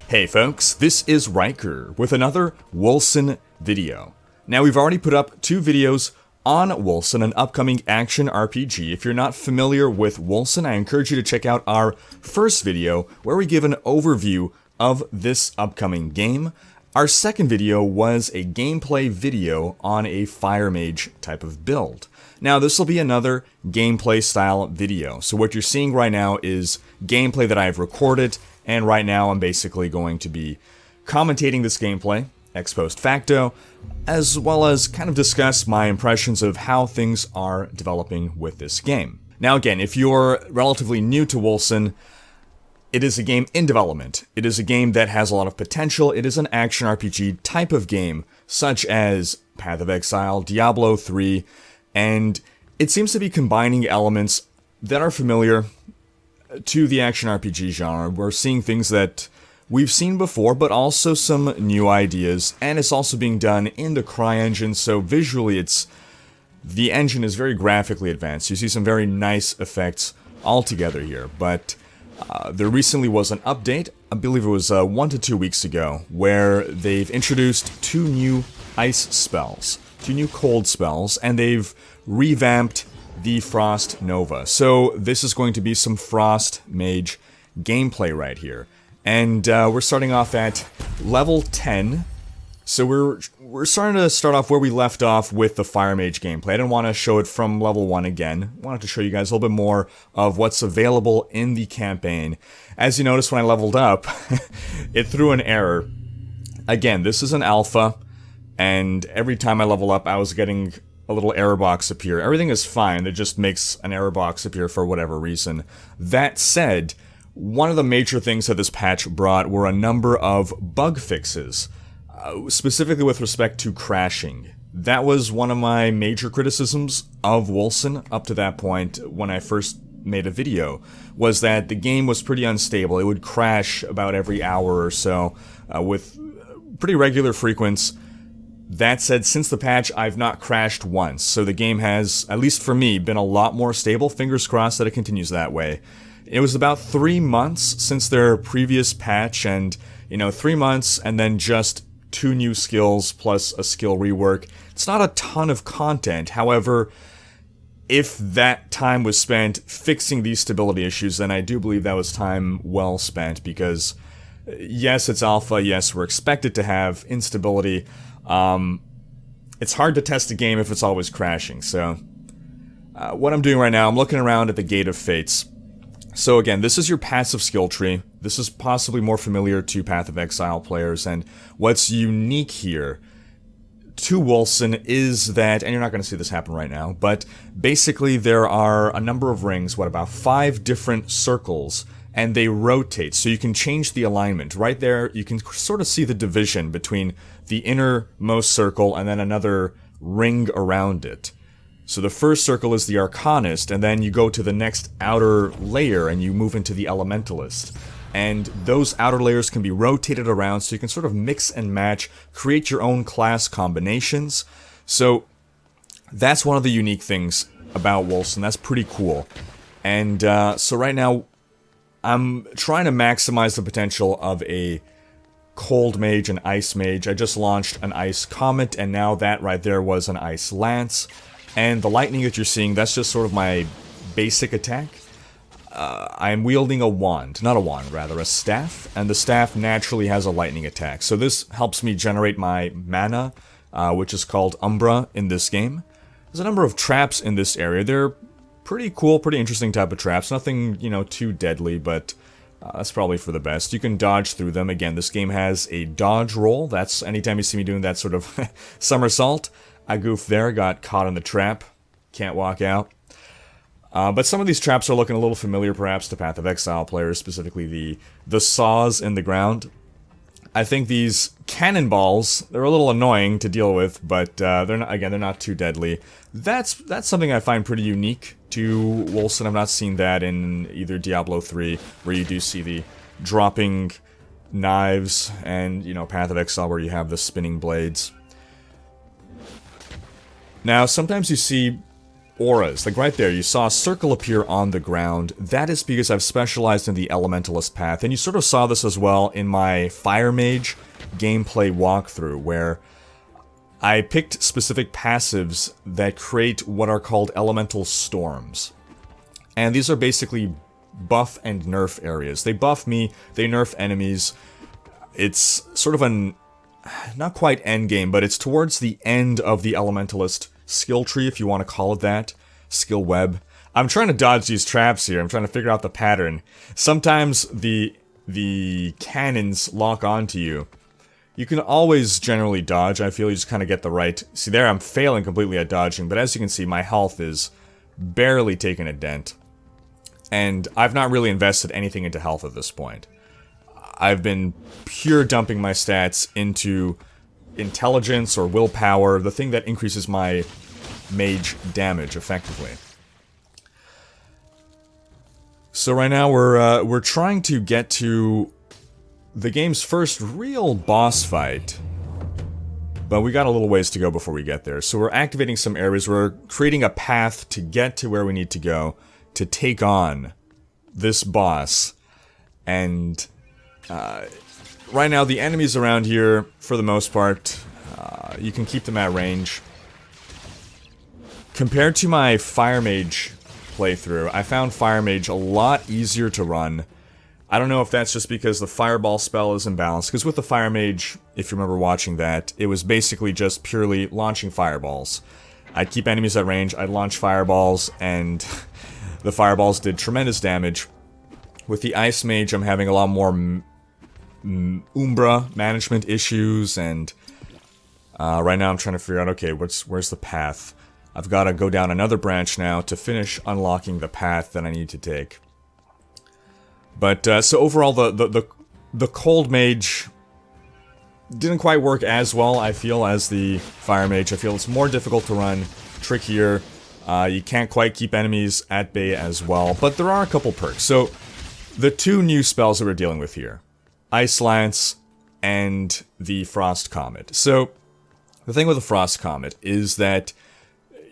Hey folks, this is Rhykker with another Wolcen video. Now we've already put up 2 videos on Wolcen, an upcoming action RPG. If you're not familiar with Wolcen, I encourage you to check out our first video where we give an overview of this upcoming game. Our second video was a gameplay video on a Fire Mage type of build. Now this will be another gameplay style video. So what you're seeing right now is gameplay that I've recorded, and right now I'm basically going to be commentating this gameplay ex post facto, as well as kind of discuss my impressions of how things are developing with this game. Now again, if you're relatively new to Wolcen, it is a game in development. It is a game that has a lot of potential. It is an action RPG type of game, such as Path of Exile, Diablo 3, and it seems to be combining elements that are familiar to the action RPG genre. We're seeing things that we've seen before, but also some new ideas, and it's also being done in the CryEngine, so visually the engine is very graphically advanced. You see some very nice effects all together here, but there recently was an update, I believe it was 1 to 2 weeks ago, where they've introduced 2 new ice spells, 2 new cold spells, and they've revamped the Frost Nova. So this is going to be some Frost Mage gameplay right here. And we're starting off at level 10. So we're starting to start off where we left off with the Fire Mage gameplay. I didn't want to show it from level 1 again. I wanted to show you guys a little bit more of what's available in the campaign. As you notice, when I leveled up, it threw an error. Again, this is an alpha, and every time I level up, I was getting a little error box appear. Everything is fine, it just makes an error box appear for whatever reason. That said, one of the major things that this patch brought were a number of bug fixes. Specifically with respect to crashing. That was one of my major criticisms of Wolcen up to that point when I first made a video, was that the game was pretty unstable. It would crash about every hour or so with pretty regular frequency. That said, since the patch, I've not crashed once, so the game has, at least for me, been a lot more stable. Fingers crossed that it continues that way. It was about 3 months since their previous patch, and, 3 months and then just 2 new skills plus a skill rework. It's not a ton of content. However, if that time was spent fixing these stability issues, then I do believe that was time well spent, because yes, it's alpha, yes, we're expected to have instability. It's hard to test a game if it's always crashing, so what I'm doing right now, I'm looking around at the Gate of Fates. So again, this is your passive skill tree. This is possibly more familiar to Path of Exile players, and what's unique here to Wolcen is that, and you're not going to see this happen right now, but basically there are a number of rings, about 5 different circles, and they rotate, so you can change the alignment. Right there, you can sort of see the division between the innermost circle and then another ring around it. So the first circle is the Arcanist, and then you go to the next outer layer and you move into the Elementalist. And those outer layers can be rotated around, so you can sort of mix and match, create your own class combinations. So that's one of the unique things about Wolcen. That's pretty cool. And so right now, I'm trying to maximize the potential of a Cold Mage and Ice Mage. I just launched an Ice Comet, and now that right there was an Ice Lance. And the lightning that you're seeing, that's just sort of my basic attack. I'm wielding a wand, not a wand, rather, a staff, and the staff naturally has a lightning attack. So this helps me generate my mana, which is called Umbra in this game. There's a number of traps in this area. They're pretty cool, pretty interesting type of traps. Nothing, too deadly, but that's probably for the best. You can dodge through them. Again, this game has a dodge roll. That's anytime you see me doing that sort of somersault. I goofed there, got caught in the trap. Can't walk out. But some of these traps are looking a little familiar, perhaps, to Path of Exile players, specifically the saws in the ground. I think these cannonballs, they're a little annoying to deal with, but they're not too deadly. That's something I find pretty unique to Wolcen. I've not seen that in either Diablo 3, where you do see the dropping knives, and, Path of Exile, where you have the spinning blades. Now, sometimes you see auras. Like right there, you saw a circle appear on the ground. That is because I've specialized in the Elementalist path, and you sort of saw this as well in my Fire Mage gameplay walkthrough, where I picked specific passives that create what are called elemental storms. And these are basically buff and nerf areas. They buff me, they nerf enemies. It's sort of an, not quite end game, but it's towards the end of the Elementalist skill tree, if you want to call it that. Skill web. I'm trying to dodge these traps here. I'm trying to figure out the pattern. Sometimes the cannons lock onto you. You can always generally dodge. I feel you just kind of get the right... See there, I'm failing completely at dodging, but as you can see, my health is barely taking a dent. And I've not really invested anything into health at this point. I've been pure dumping my stats into intelligence or willpower, the thing that increases my mage damage effectively. So right now we're trying to get to the game's first real boss fight, but we got a little ways to go before we get there. So we're activating some areas, we're creating a path to get to where we need to go to take on this boss, and right now, the enemies around here, for the most part, you can keep them at range. Compared to my Fire Mage playthrough, I found Fire Mage a lot easier to run. I don't know if that's just because the Fireball spell is imbalanced, because with the Fire Mage, if you remember watching that, it was basically just purely launching fireballs. I'd keep enemies at range, I'd launch fireballs, and the fireballs did tremendous damage. With the Ice Mage, I'm having a lot more Umbra management issues, and right now I'm trying to figure out, okay, where's the path? I've got to go down another branch now to finish unlocking the path that I need to take. But so overall, the Cold Mage didn't quite work as well, I feel, as the Fire Mage. I feel it's more difficult to run, trickier. You can't quite keep enemies at bay as well, but there are a couple perks. So the two new spells that we're dealing with here, Ice Lance and the Frost Comet. So the thing with the Frost Comet is that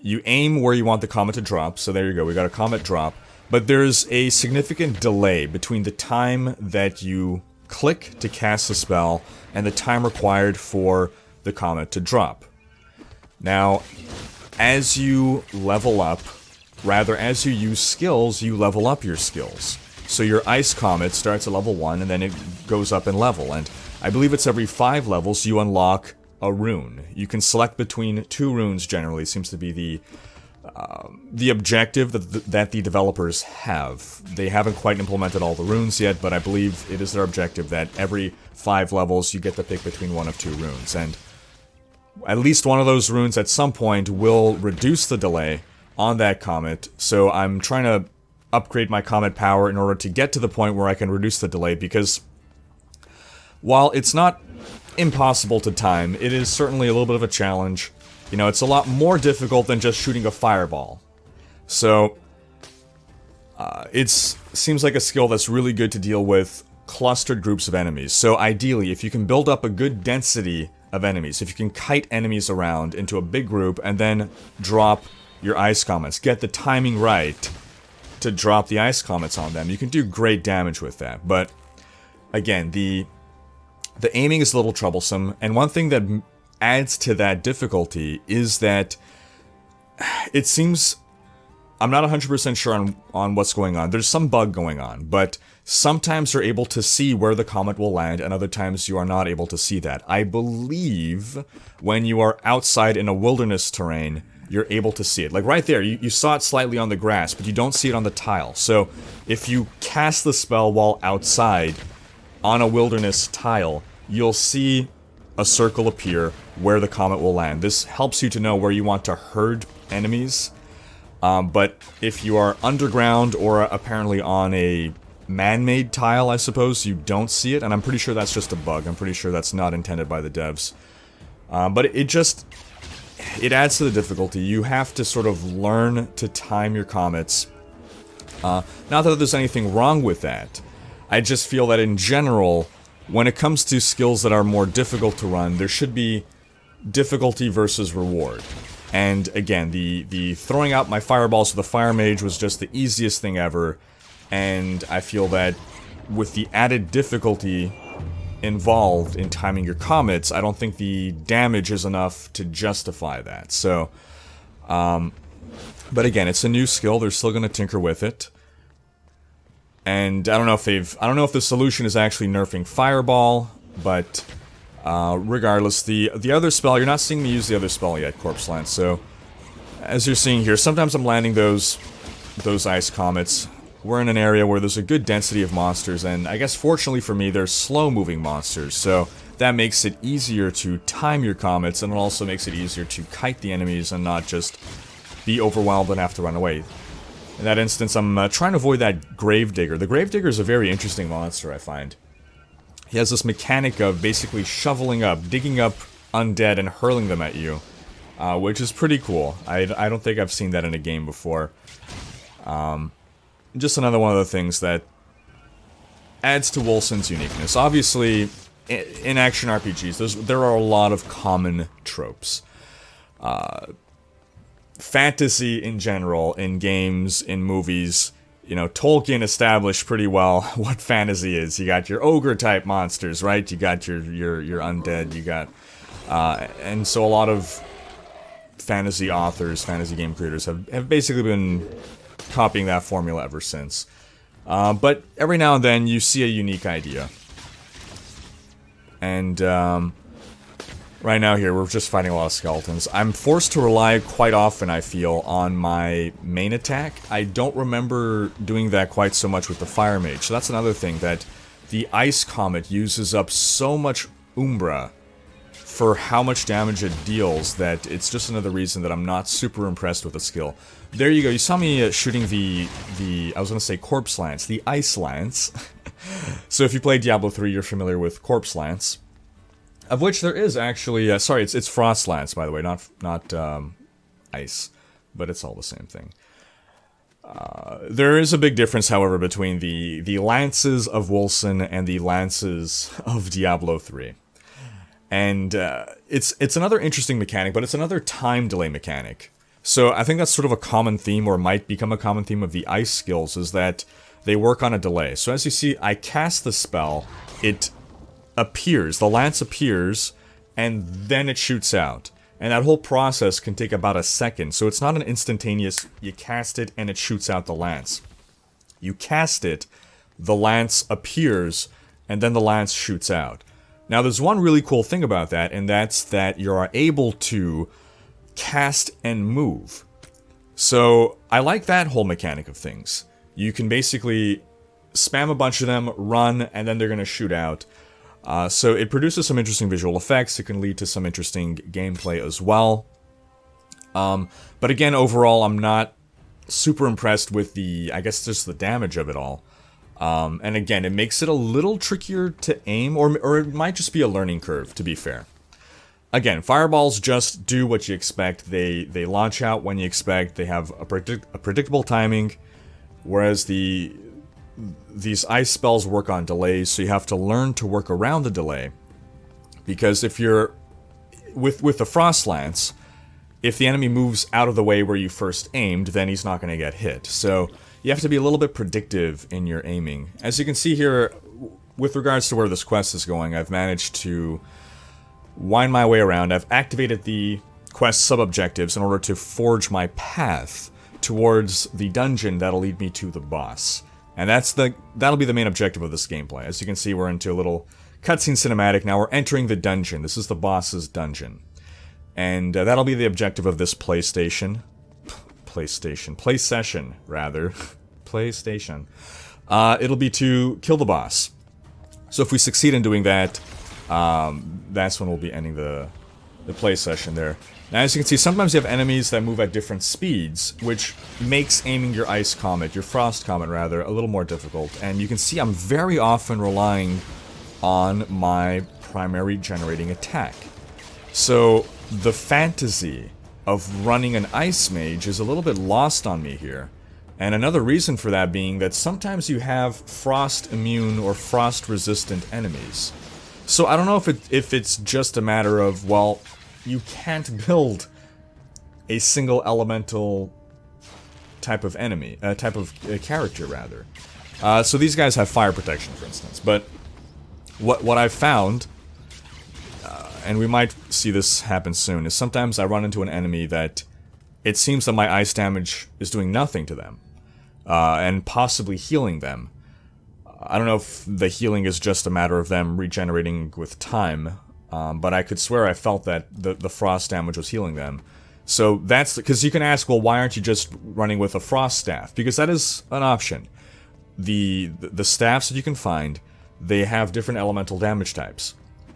you aim where you want the comet to drop, so there you go, we got a comet drop, but there's a significant delay between the time that you click to cast the spell and the time required for the comet to drop. Now, as you level up, rather as you use skills, you level up your skills. So your Ice Comet starts at level 1 and then it goes up in level, and I believe it's every 5 levels you unlock a rune. You can select between 2 runes generally, seems to be the objective that the developers have. They haven't quite implemented all the runes yet, but I believe it is their objective that every 5 levels you get to pick between 1 of 2 runes, and at least one of those runes at some point will reduce the delay on that comet, so I'm trying to upgrade my comet power in order to get to the point where I can reduce the delay, because while it's not impossible to time, it is certainly a little bit of a challenge. You know, it's a lot more difficult than just shooting a fireball. So, it seems like a skill that's really good to deal with clustered groups of enemies. So ideally, if you can build up a good density of enemies, if you can kite enemies around into a big group and then drop your Ice Comets, get the timing right to drop the Ice Comets on them, you can do great damage with that. But again, the aiming is a little troublesome, and one thing that adds to that difficulty is that it seems, I'm not 100% sure on what's going on. There's some bug going on, but sometimes you're able to see where the comet will land, and other times you are not able to see that. I believe when you are outside in a wilderness terrain, you're able to see it. Like right there, you saw it slightly on the grass, but you don't see it on the tile. So if you cast the spell while outside on a wilderness tile, you'll see a circle appear where the comet will land. This helps you to know where you want to herd enemies. But if you are underground or apparently on a man-made tile, I suppose, you don't see it, and I'm pretty sure that's just a bug. I'm pretty sure that's not intended by the devs. But it adds to the difficulty. You have to sort of learn to time your comets. Not that there's anything wrong with that. I just feel that in general, when it comes to skills that are more difficult to run, there should be difficulty versus reward. And again, the throwing out my fireballs to the Fire Mage was just the easiest thing ever, and I feel that with the added difficulty involved in timing your comets, I don't think the damage is enough to justify that. So, but again, it's a new skill, they're still gonna tinker with it. And I don't know if the solution is actually nerfing Fireball, but regardless, the other spell, you're not seeing me use the other spell yet, Corpse Lance, so as you're seeing here, sometimes I'm landing those ice comets. We're in an area where there's a good density of monsters, and I guess fortunately for me, they're slow-moving monsters, so that makes it easier to time your comets, and it also makes it easier to kite the enemies and not just be overwhelmed and have to run away. In that instance, I'm trying to avoid that Gravedigger. The Gravedigger is a very interesting monster, I find. He has this mechanic of basically shoveling up, digging up undead and hurling them at you, which is pretty cool. I don't think I've seen that in a game before. Just another one of the things that adds to Wolcen's uniqueness. Obviously, in action RPGs, there are a lot of common tropes. Fantasy in general, in games, in movies, you know, Tolkien established pretty well what fantasy is. You got your ogre-type monsters, right? You got your undead, you got... and so a lot of fantasy authors, fantasy game creators have basically been copying that formula ever since. But every now and then you see a unique idea. And right now here we're just fighting a lot of skeletons. I'm forced to rely quite often, I feel, on my main attack. I don't remember doing that quite so much with the Fire Mage. So that's another thing, that the Ice Comet uses up so much Umbra for how much damage it deals, that it's just another reason that I'm not super impressed with the skill. There you go, you saw me shooting the I was gonna say Corpse Lance, the Ice Lance. So if you play Diablo 3, you're familiar with Corpse Lance, of which there is actually, sorry, it's Frost Lance, by the way, not Ice, but it's all the same thing. There is a big difference, however, between the Lances of Wolcen and the Lances of Diablo 3. And it's another interesting mechanic, but it's another time delay mechanic. So I think that's sort of a common theme, or might become a common theme of the ice skills, is that they work on a delay. So as you see, I cast the spell, it appears, the lance appears, and then it shoots out. And that whole process can take about a second, so it's not an instantaneous, you cast it and it shoots out the lance. You cast it, the lance appears, and then the lance shoots out. Now there's one really cool thing about that, and that's that you are able to cast and move. So I like that whole mechanic of things. You can basically spam a bunch of them, run, and then they're going to shoot out. So it produces some interesting visual effects. It can lead to some interesting gameplay as well. But again, overall, I'm not super impressed with I guess just the damage of it all. And again, it makes it a little trickier to aim, or it might just be a learning curve, to be fair. Again, fireballs just do what you expect. They launch out when you expect. They have a predictable timing, whereas these ice spells work on delays, so you have to learn to work around the delay. Because if you're with the Frost Lance, if the enemy moves out of the way where you first aimed, then he's not going to get hit. So you have to be a little bit predictive in your aiming. As you can see here, with regards to where this quest is going, I've managed to wind my way around. I've activated the quest sub-objectives in order to forge my path towards the dungeon that'll lead me to the boss. And that'll be the main objective of this gameplay. As you can see, we're into a little cutscene cinematic. Now we're entering the dungeon. This is the boss's dungeon. And that'll be the objective of this PlaySession, rather. PlayStation. It'll be to kill the boss. So if we succeed in doing that, that's when we'll be ending the play session there. Now as you can see, sometimes you have enemies that move at different speeds, which makes aiming your Ice Comet, your Frost Comet rather, a little more difficult. And you can see I'm very often relying on my primary generating attack. So the fantasy of running an Ice Mage is a little bit lost on me here. And another reason for that being that sometimes you have frost immune or frost resistant enemies. So I don't know if it's just a matter of, well, you can't build a single elemental type of enemy, character rather. So these guys have fire protection, for instance. But what I've found, and we might see this happen soon, is sometimes I run into an enemy that it seems that my ice damage is doing nothing to them, and possibly healing them. I don't know if the healing is just a matter of them regenerating with time, but I could swear I felt that the frost damage was healing them. So that's because you can ask, well, why aren't you just running with a frost staff? Because that is an option. The staffs that you can find, they have different elemental damage types.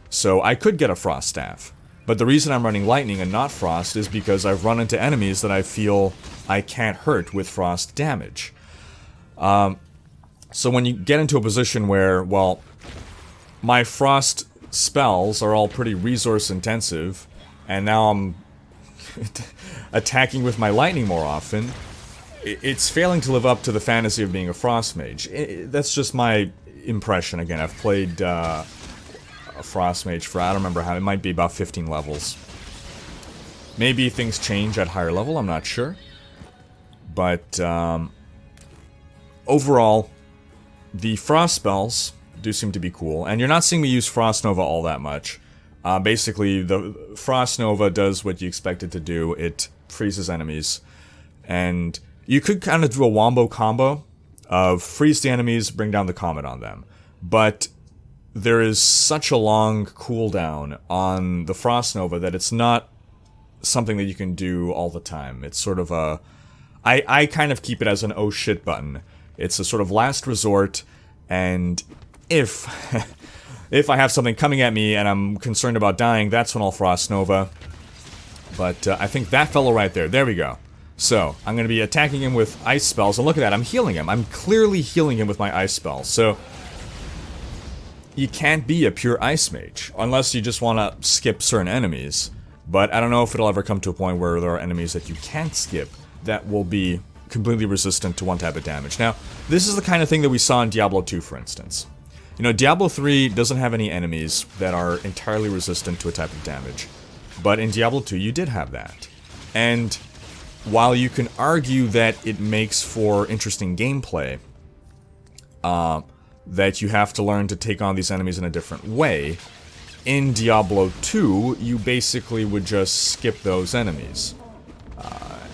So I could get a frost staff, but the reason I'm running lightning and not frost is because I've run into enemies that I feel I can't hurt with frost damage. So when you get into a position where, well, my frost spells are all pretty resource intensive, and now I'm attacking with my lightning more often, it's failing to live up to the fantasy of being a frost mage. That's just my impression. Again, I've played a frost mage for, I don't remember how, it might be about 15 levels. Maybe things change at higher level, I'm not sure. But overall, the frost spells do seem to be cool, and you're not seeing me use Frost Nova all that much. Basically, the Frost Nova does what you expect it to do. It freezes enemies, and you could kind of do a wombo combo of freeze the enemies, bring down the comet on them. But there is such a long cooldown on the Frost Nova that it's not something that you can do all the time. It's sort of a... I kind of keep it as an oh shit button. It's a sort of last resort, and if if I have something coming at me and I'm concerned about dying, that's when I'll Frost Nova. But I think that fellow right there we go. So, I'm going to be attacking him with ice spells, and look at that, I'm healing him. I'm clearly healing him with my ice spells. So, you can't be a pure ice mage, unless you just want to skip certain enemies. But I don't know if it'll ever come to a point where there are enemies that you can't skip that will be completely resistant to one type of damage. Now, this is the kind of thing that we saw in Diablo 2, for instance. You know, Diablo 3 doesn't have any enemies that are entirely resistant to a type of damage. But in Diablo 2, you did have that. And while you can argue that it makes for interesting gameplay, that you have to learn to take on these enemies in a different way, in Diablo 2, you basically would just skip those enemies.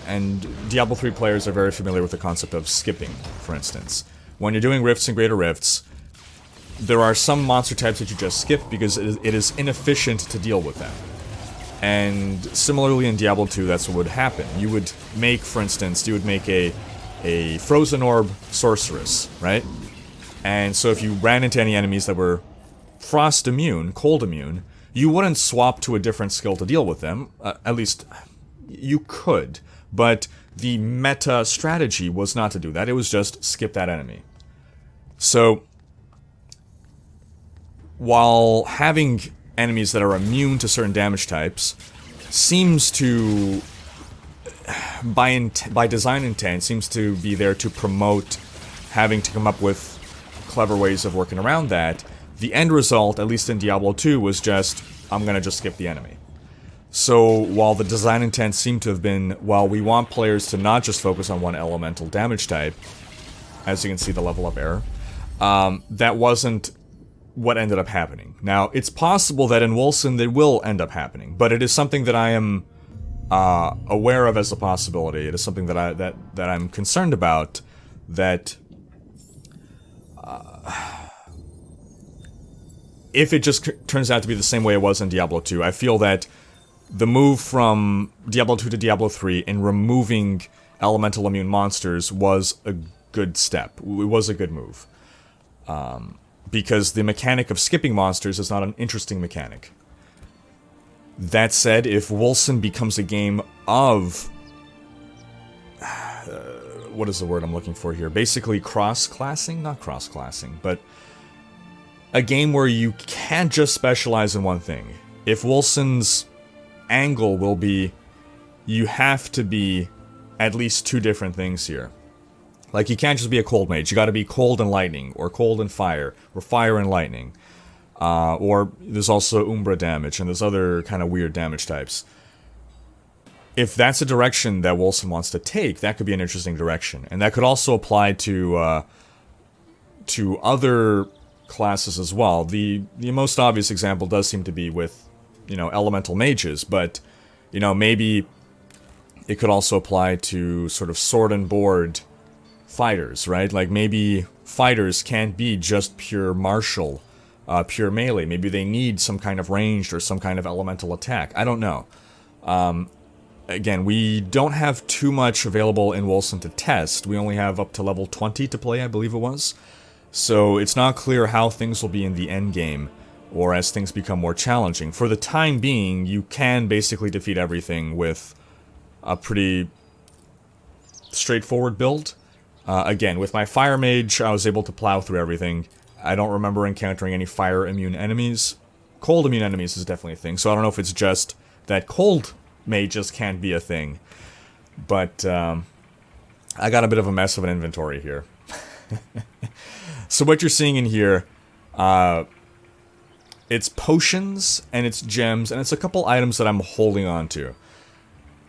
And Diablo 3 players are very familiar with the concept of skipping, for instance. When you're doing rifts and greater rifts, there are some monster types that you just skip because it is inefficient to deal with them. And similarly in Diablo 2, that's what would happen. You would make, for instance, you would make a Frozen Orb Sorceress, right? And so if you ran into any enemies that were frost immune, cold immune, you wouldn't swap to a different skill to deal with them. At least, you could. But the meta strategy was not to do that. It was just skip that enemy. So, while having enemies that are immune to certain damage types seems to, by design intent, seems to be there to promote having to come up with clever ways of working around that, the end result, at least in Diablo 2, was just, I'm gonna just skip the enemy. So, while the design intent seemed to have been, well, we want players to not just focus on one elemental damage type, as you can see the level up error, that wasn't what ended up happening. Now, it's possible that in Wolcen it will end up happening, but it is something that I am aware of as a possibility. It is something that I'm concerned about, that if it just turns out to be the same way it was in Diablo 2, I feel that the move from Diablo 2 to Diablo 3 in removing elemental immune monsters was a good step. It was a good move. Because the mechanic of skipping monsters is not an interesting mechanic. That said, if Wolcen becomes a game of... what is the word I'm looking for here? Basically cross-classing? Not cross-classing, but a game where you can't just specialize in one thing. If Wolcen's angle will be, you have to be at least two different things here. Like, you can't just be a cold mage, you gotta be cold and lightning, or cold and fire, or fire and lightning. Or there's also Umbra damage, and there's other kind of weird damage types. if that's a direction that Wolcen wants to take, that could be an interesting direction. And that could also apply to other classes as well. The most obvious example does seem to be with, elemental mages, but, maybe it could also apply to sort of sword and board fighters, right? Like, maybe fighters can't be just pure martial, pure melee. Maybe they need some kind of ranged or some kind of elemental attack. I don't know. Again, we don't have too much available in Wolcen to test. We only have up to level 20 to play, I believe it was. So it's not clear how things will be in the endgame, or as things become more challenging. For the time being, you can basically defeat everything with a pretty straightforward build. Again, with my Fire Mage, I was able to plow through everything. I don't remember encountering any fire-immune enemies. Cold-immune enemies is definitely a thing, so I don't know if it's just that cold mages can't be a thing. But, I got a bit of a mess of an inventory here. So what you're seeing in here, it's potions, and it's gems, and it's a couple items that I'm holding on to.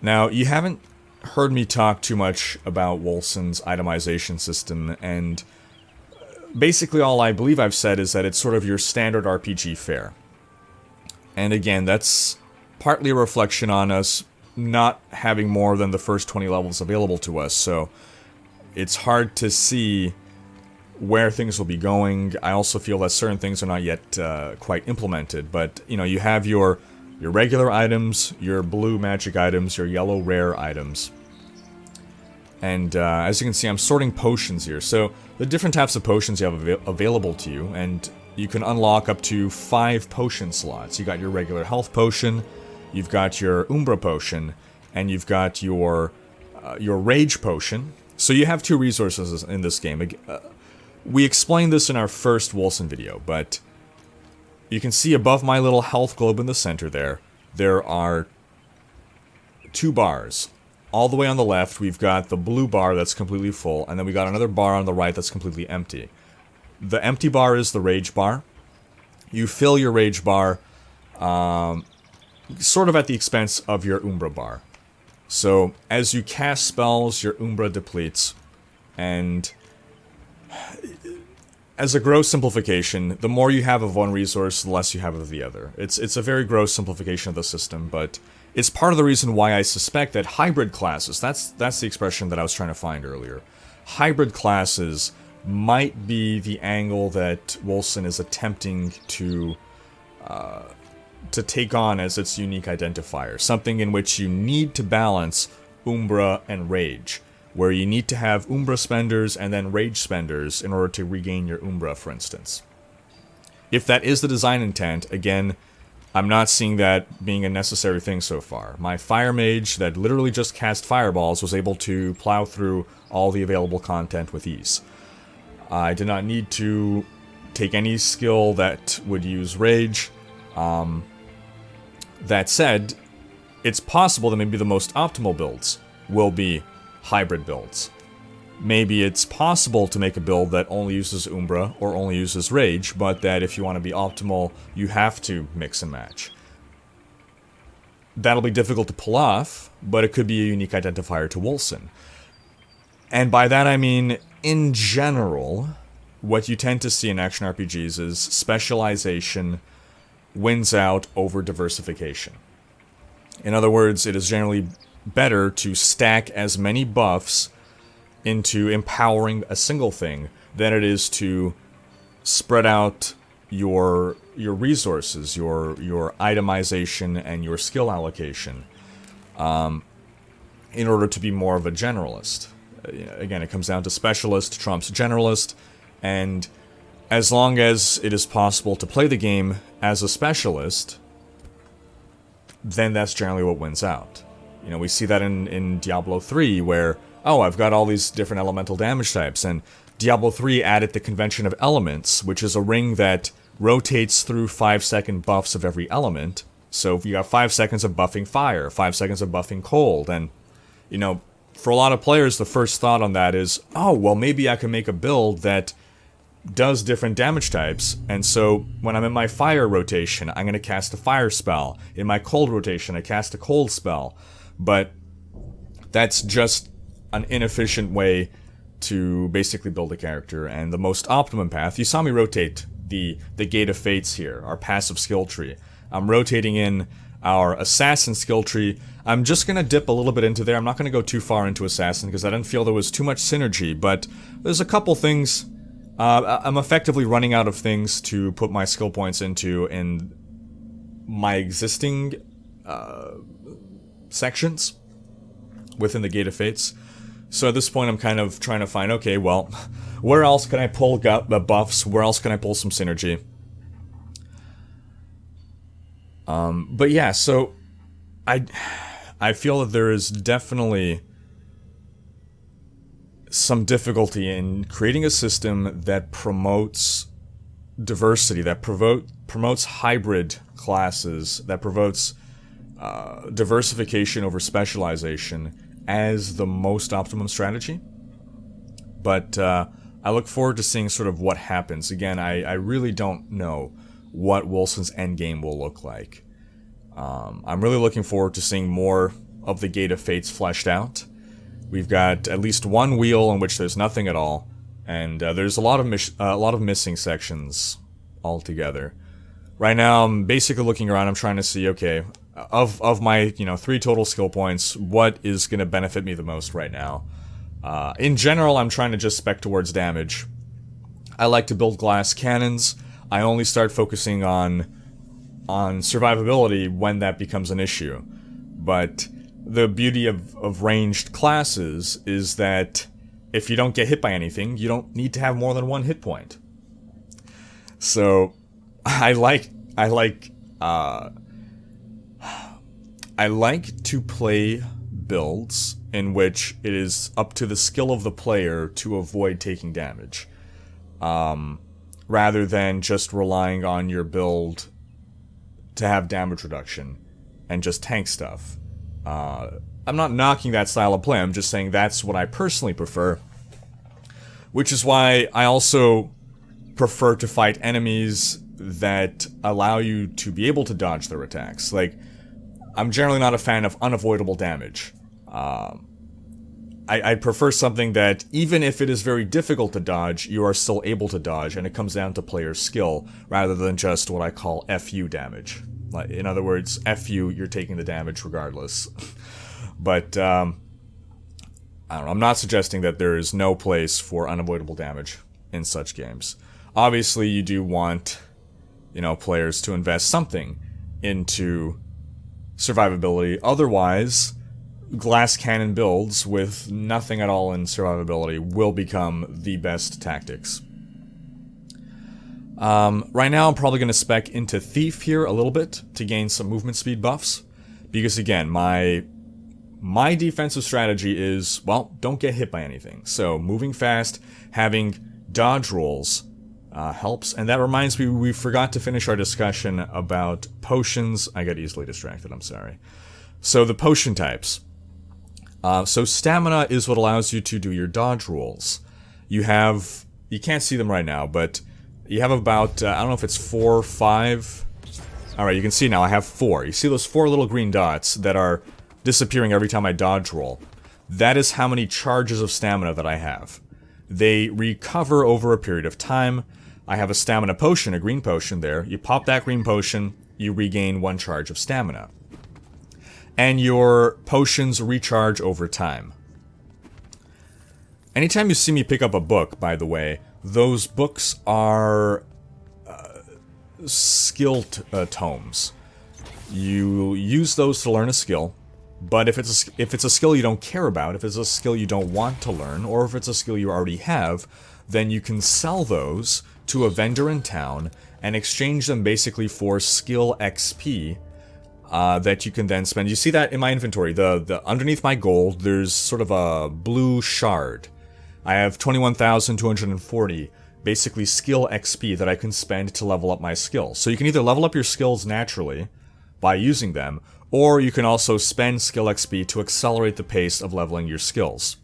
Now, you haven't heard me talk too much about Wolcen's itemization system, and basically all I believe I've said is that it's sort of your standard RPG fare. And again, that's partly a reflection on us not having more than the first 20 levels available to us, so it's hard to see where things will be going. I also feel that certain things are not yet quite implemented, but you have your regular items, your blue magic items, your yellow rare items. And as you can see, I'm sorting potions here. So the different types of potions you have available to you, and you can unlock up to 5 potion slots. You got your regular health potion, you've got your Umbra potion, and you've got your rage potion. So you have 2 resources in this game. We explained this in our first Wolcen video, but you can see above my little health globe in the center there are 2 bars. All the way on the left, we've got the blue bar that's completely full, and then we got another bar on the right that's completely empty. The empty bar is the rage bar. You fill your rage bar sort of at the expense of your Umbra bar. So, as you cast spells, your Umbra depletes, and as a gross simplification, the more you have of one resource, the less you have of the other. It's a very gross simplification of the system, but it's part of the reason why I suspect that hybrid classes, that's the expression that I was trying to find earlier. Hybrid classes might be the angle that Wolcen is attempting to take on as its unique identifier. Something in which you need to balance Umbra and Rage, where you need to have Umbra spenders and then Rage spenders in order to regain your Umbra, for instance. If that is the design intent, again, I'm not seeing that being a necessary thing so far. My Fire Mage that literally just cast fireballs was able to plow through all the available content with ease. I did not need to take any skill that would use Rage. That said, it's possible that maybe the most optimal builds will be hybrid builds. Maybe it's possible to make a build that only uses Umbra or only uses Rage, but that if you want to be optimal, you have to mix and match. That'll be difficult to pull off, but it could be a unique identifier to Wolcen. And by that I mean, in general, what you tend to see in action RPGs is specialization wins out over diversification. In other words, it is generally better to stack as many buffs into empowering a single thing than it is to spread out your resources, your itemization, and your skill allocation in order to be more of a generalist. Again, it comes down to specialist trumps generalist, and as long as it is possible to play the game as a specialist, then that's generally what wins out. You know, we see that in Diablo 3, where, oh, I've got all these different elemental damage types, and Diablo 3 added the convention of elements, which is a ring that rotates through 5-second buffs of every element. So you got 5 seconds of buffing fire, 5 seconds of buffing cold, and, you know, for a lot of players, the first thought on that is, oh, well, maybe I can make a build that does different damage types, and so when I'm in my fire rotation, I'm going to cast a fire spell. In my cold rotation, I cast a cold spell. but that's just an inefficient way to basically build a character, and the most optimum path. You saw me rotate the Gate of Fates here, our passive skill tree. I'm rotating in our Assassin skill tree. I'm just going to dip a little bit into there. I'm not going to go too far into Assassin because I didn't feel there was too much synergy, but there's a couple things. I'm effectively running out of things to put my skill points into in my existing sections within the Gate of Fates. So at this point I'm kind of trying to find, okay, well, where else can I pull buffs? Where else can I pull some synergy? But yeah, so I feel that there is definitely some difficulty in creating a system that promotes diversity, that promotes hybrid classes, that promotes diversification over specialization as the most optimum strategy. But I look forward to seeing sort of what happens. Again, I really don't know what Wolcen's endgame will look like. I'm really looking forward to seeing more of the Gate of Fates fleshed out. We've got at least one wheel in which there's nothing at all, and there's a lot of missing sections altogether. Right now, I'm basically looking around. I'm trying to see, okay, of my 3 total skill points, what is going to benefit me the most right now. In general, I'm trying to just spec towards damage. I like to build glass cannons. I only start focusing on survivability when that becomes an issue. But the beauty of ranged classes is that if you don't get hit by anything, you don't need to have more than 1 hit point. So I like to play builds in which it is up to the skill of the player to avoid taking damage, rather than just relying on your build to have damage reduction and just tank stuff. I'm not knocking that style of play, I'm just saying that's what I personally prefer. Which is why I also prefer to fight enemies that allow you to be able to dodge their attacks. Like, I'm generally not a fan of unavoidable damage. I prefer something that, even if it is very difficult to dodge, you are still able to dodge, and it comes down to player skill, rather than just what I call FU damage. Like, in other words, FU, you're taking the damage regardless. But, I don't know, I'm not suggesting that there is no place for unavoidable damage in such games. Obviously, you do want, players to invest something into survivability. Otherwise, glass cannon builds with nothing at all in survivability will become the best tactics. Right now, I'm probably going to spec into Thief here a little bit to gain some movement speed buffs. Because again, my defensive strategy is, well, don't get hit by anything. So moving fast, having dodge rolls helps. And that reminds me, we forgot to finish our discussion about potions. I got easily distracted, I'm sorry. So the potion types. So stamina is what allows you to do your dodge rolls. You can't see them right now, but you have about, I don't know if it's 4 or 5. Alright, you can see now I have 4. You see those 4 little green dots that are disappearing every time I dodge roll? That is how many charges of stamina that I have. They recover over a period of time. I have a stamina potion, a green potion there. You pop that green potion, you regain 1 charge of stamina. And your potions recharge over time. Anytime you see me pick up a book, by the way, those books are skill tomes. You use those to learn a skill, but if it's a skill you don't care about, if it's a skill you don't want to learn, or if it's a skill you already have, then you can sell those to a vendor in town and exchange them basically for skill XP that you can then spend. You see that in my inventory. The underneath my gold, there's sort of a blue shard. I have 21,240 basically skill XP that I can spend to level up my skills. So you can either level up your skills naturally by using them, or you can also spend skill XP to accelerate the pace of leveling your skills.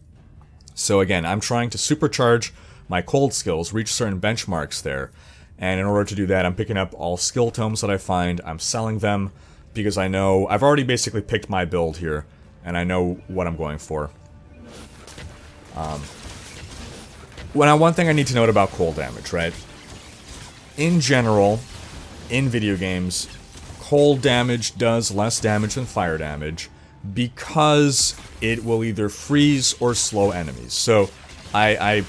So again, I'm trying to supercharge my cold skills, reach certain benchmarks there, and in order to do that, I'm picking up all skill tomes that I find, I'm selling them, because I know I've already basically picked my build here. and I know what I'm going for. One thing I need to note about cold damage, right? In general, in video games, cold damage does less damage than fire damage because it will either freeze or slow enemies. So I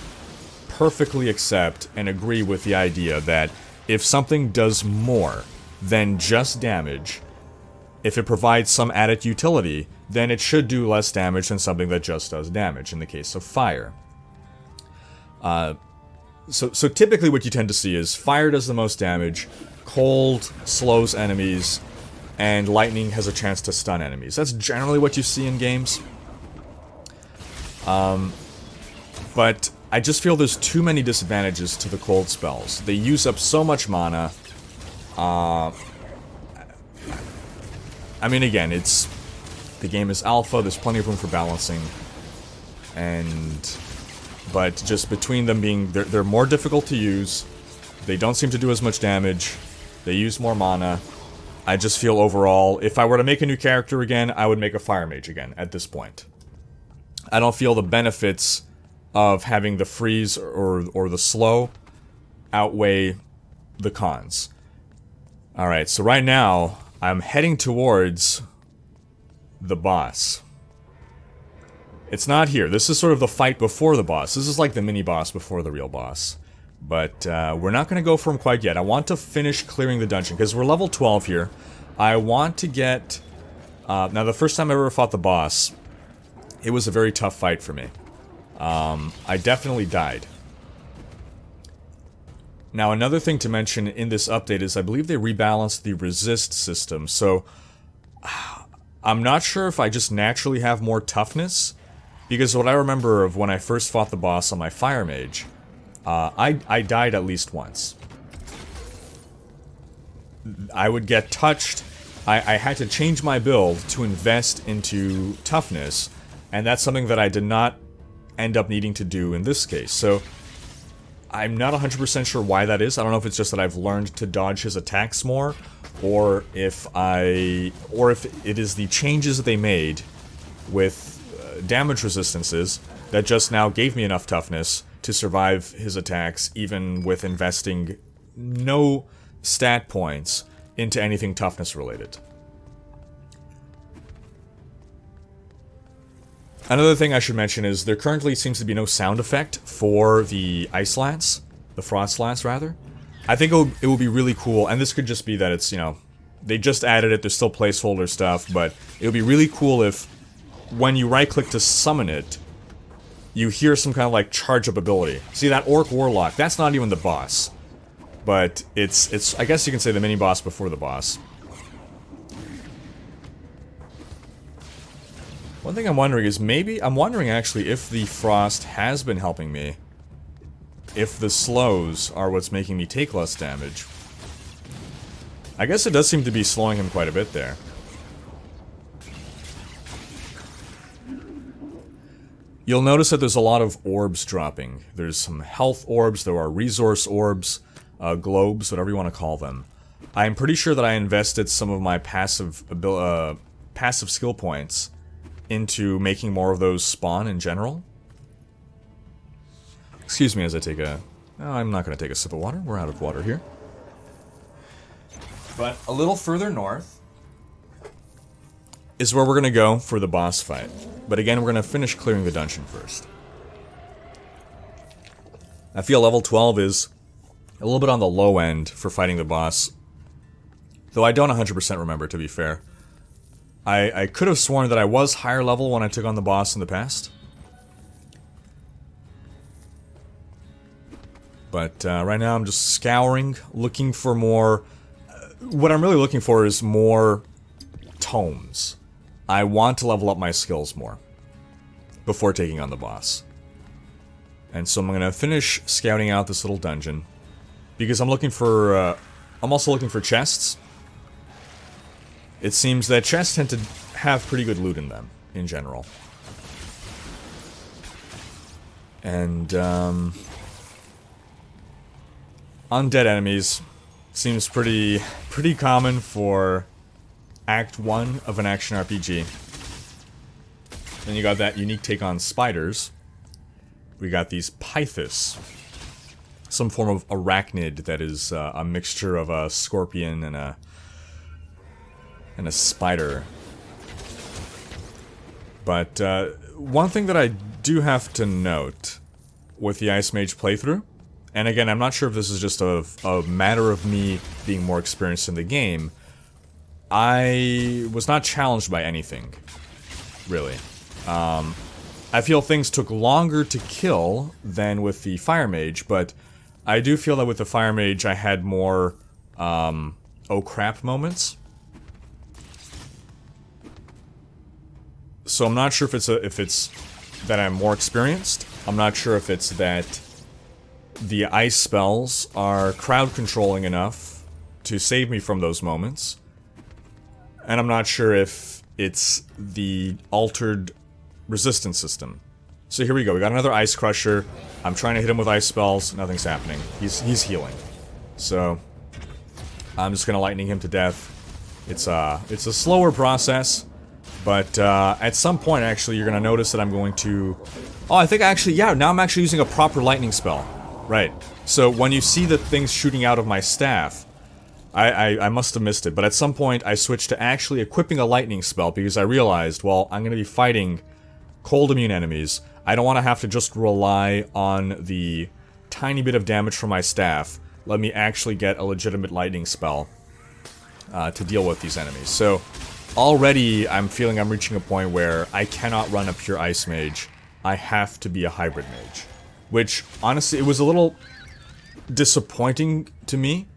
perfectly accept and agree with the idea that if something does more than just damage, if it provides some added utility, then it should do less damage than something that just does damage, in the case of fire. So typically what you tend to see is fire does the most damage, cold slows enemies, and lightning has a chance to stun enemies. That's generally what you see in games. But I just feel there's too many disadvantages to the cold spells. They use up so much mana. I mean, again, the game is alpha, there's plenty of room for balancing, but just between them being, they're more difficult to use, they don't seem to do as much damage, they use more mana. I just feel overall, if I were to make a new character again, I would make a Fire Mage again, at this point. I don't feel the benefits of having the freeze or the slow outweigh the cons. Alright, so right now, I'm heading towards the boss. It's not here. This is sort of the fight before the boss. This is like the mini-boss before the real boss. But we're not going to go for him quite yet. I want to finish clearing the dungeon, because we're level 12 here. I want to get... now, the first time I ever fought the boss, it was a very tough fight for me. I definitely died. Now, another thing to mention in this update is I believe they rebalanced the resist system, so I'm not sure if I just naturally have more toughness, because what I remember of when I first fought the boss on my Fire Mage, I died at least once. I would get touched, I had to change my build to invest into toughness, and that's something that I did not end up needing to do in this case, so I'm not 100% sure why that is. I don't know if it's just that I've learned to dodge his attacks more, or if it is the changes that they made with damage resistances that just now gave me enough toughness to survive his attacks, even with investing no stat points into anything toughness related. Another thing I should mention is there currently seems to be no sound effect for the Ice Lance, the Frost Lance rather. I think it will be really cool, and this could just be that it's, you know, they just added it, there's still placeholder stuff, but it would be really cool if when you right-click to summon it, you hear some kind of like charge-up ability. See, that Orc Warlock, that's not even the boss, but it's I guess you can say the mini-boss before the boss. One thing I'm wondering is I'm wondering actually if the frost has been helping me. If the slows are what's making me take less damage. I guess it does seem to be slowing him quite a bit there. You'll notice that there's a lot of orbs dropping. There's some health orbs, there are resource orbs, globes, whatever you want to call them. I'm pretty sure that I invested some of my passive skill points into making more of those spawn in general. Excuse me as I take a... Oh, I'm not going to take a sip of water. We're out of water here. But a little further north is where we're going to go for the boss fight. But again, we're going to finish clearing the dungeon first. I feel level 12 is a little bit on the low end for fighting the boss. Though I don't 100% remember, to be fair. I could have sworn that I was higher level when I took on the boss in the past. But right now I'm just scouring, looking for more... what I'm really looking for is more tomes. I want to level up my skills more before taking on the boss. And so I'm going to finish scouting out this little dungeon. Because I'm looking for... I'm also looking for chests. It seems that chests tend to have pretty good loot in them, in general. And, undead enemies seems pretty common for Act 1 of an action RPG. Then you got that unique take on spiders. We got these pythus. Some form of arachnid that is a mixture of a scorpion and a spider. But one thing that I do have to note with the Ice Mage playthrough, and again, I'm not sure if this is just a matter of me being more experienced in the game, I was not challenged by anything, really. I feel things took longer to kill than with the Fire Mage, but I do feel that with the Fire Mage I had more, oh crap moments. So I'm not sure if it's that I'm more experienced. I'm not sure if it's that the ice spells are crowd controlling enough to save me from those moments. And I'm not sure if it's the altered resistance system. So here we go, we got another Ice Crusher. I'm trying to hit him with ice spells, nothing's happening. He's healing. So I'm just gonna lightning him to death. It's a slower process, but at some point actually you're gonna notice that I'm going to... Oh, I think actually, yeah, now I'm actually using a proper lightning spell. Right. So when you see the things shooting out of my staff, I must have missed it, but at some point I switched to actually equipping a lightning spell because I realized, well, I'm gonna be fighting cold immune enemies. I don't want to have to just rely on the tiny bit of damage from my staff. Let me actually get a legitimate lightning spell to deal with these enemies. So already I'm feeling I'm reaching a point where I cannot run a pure Ice Mage. I have to be a hybrid mage. Which, honestly, it was a little disappointing to me.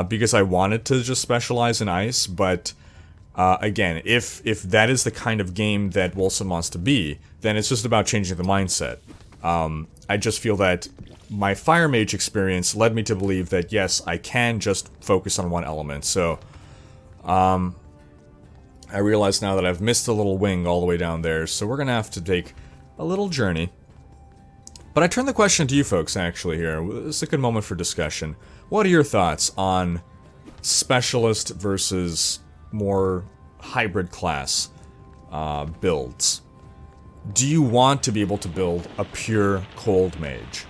Because I wanted to just specialize in ice, but again, if that is the kind of game that Wolcen wants to be, then it's just about changing the mindset. I just feel that my Fire Mage experience led me to believe that yes, I can just focus on one element, so I realize now that I've missed a little wing all the way down there, so we're gonna have to take a little journey. But I turn the question to you folks, actually, here. It's a good moment for discussion. What are your thoughts on specialist versus more hybrid class builds? Do you want to be able to build a pure cold mage?